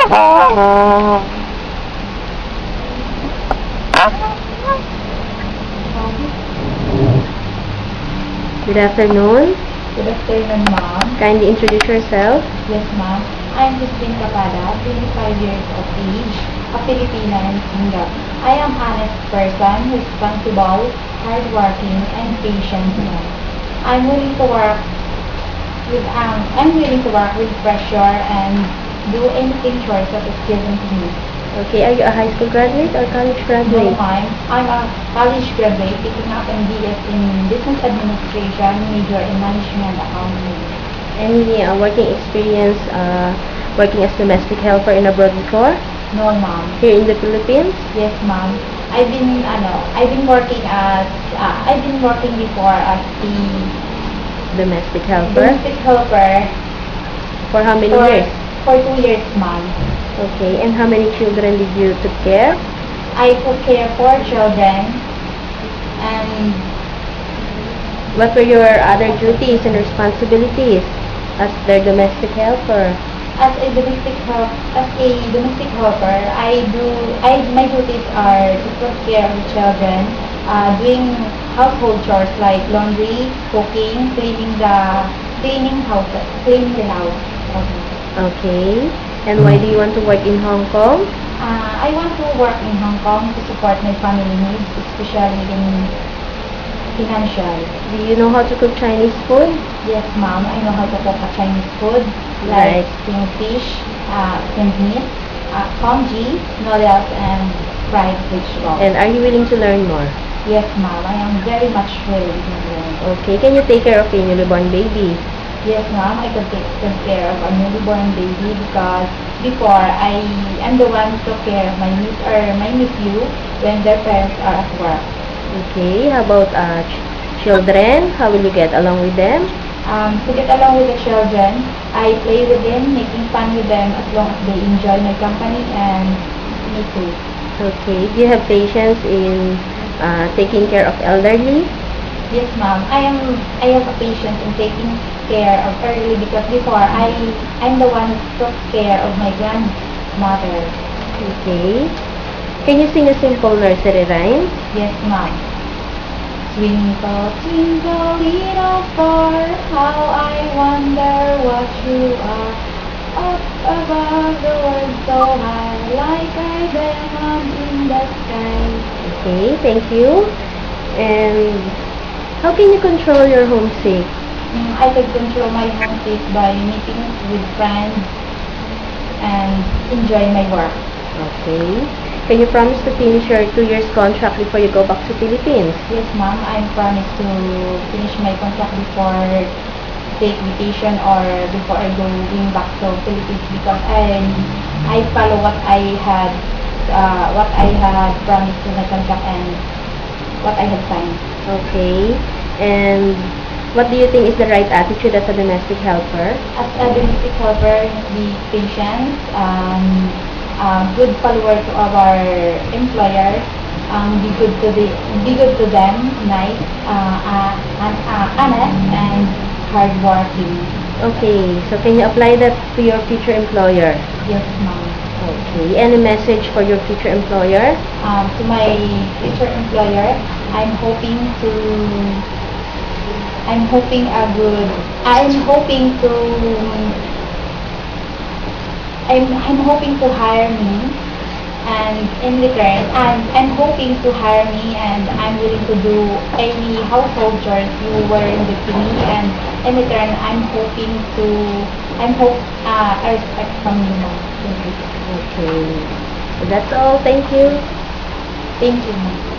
Good afternoon. Good afternoon, ma'am. Kindly introduce yourself. Yes, ma'am. I'm Christine Capada, 25 years of age, a Filipina and single. I am honest person, responsible, hardworking, and patient man. I'm willing to work with pressure and do anything short that is given to me. Okay, are you a high school graduate or college No, graduate? ma'am. I'm a college graduate picking up an BS in Business Administration, major in Management Accounting. Any working experience working as domestic helper in abroad before? No, ma'am. Here in the Philippines? Yes, ma'am. I've been working before as the Domestic helper? domestic helper For how many for years? for 2 years, ma'am. Okay, and how many children did you took care? I took care for children, and What were your other duties and responsibilities as their domestic helper? as a domestic helper, my duties are to take care of the children, doing household chores like laundry, cooking, cleaning the house. Okay. Okay, and why do you want to work in Hong Kong? I want to work in Hong Kong to support my family needs, especially in financial. Do you know how to cook Chinese food? Yes, ma'am. I know how to cook a Chinese food Right. like steamed fish, steamed meat, congee, noodles, and fried vegetable. And are you willing to learn more? Yes, ma'am. I am very much willing to learn. Okay, can you take care of your newly born baby? Yes, ma'am. I can take care of a newborn baby because before I am the one who took care of my niece or my nephew when their parents are at work. Okay, how about children? How will you get along with them? To get along with the children, I play with them, making fun with them as long as they enjoy my company and me too. Okay, do you have patience in taking care of elderly? Yes, ma'am. I have a patience in taking care of elderly because before I'm the one who took care of my grandmother. Okay. Can you sing a simple nursery rhyme? Yes, ma'am. Twinkle, twinkle, little star, how I wonder what you are. Up above the world so high, like a diamond in the sky. Okay, thank you. And how can you control your homesick? I could control my homesick by meeting with friends and enjoy my work. Okay. Can you promise to finish your 2 years contract before you go back to Philippines? Yes, ma'am. I promise to finish my contract before take vacation or before I going back to Philippines because I follow what I had promised to my contract and what I had signed. Okay. And what do you think is the right attitude as a domestic helper? As a domestic helper, be patient, good follower to our employer, be good to them, nice, honest, and hardworking. Okay, so can you apply that to your future employer? Yes, ma'am. Okay, any message for your future employer? To my future employer, I'm hoping to hire me, and in return I'm hoping to hire me, and I'm willing to do any household chores you were with me, and in return I expect from you, ma'am. Okay. So that's all. Thank you. Thank you, ma'am.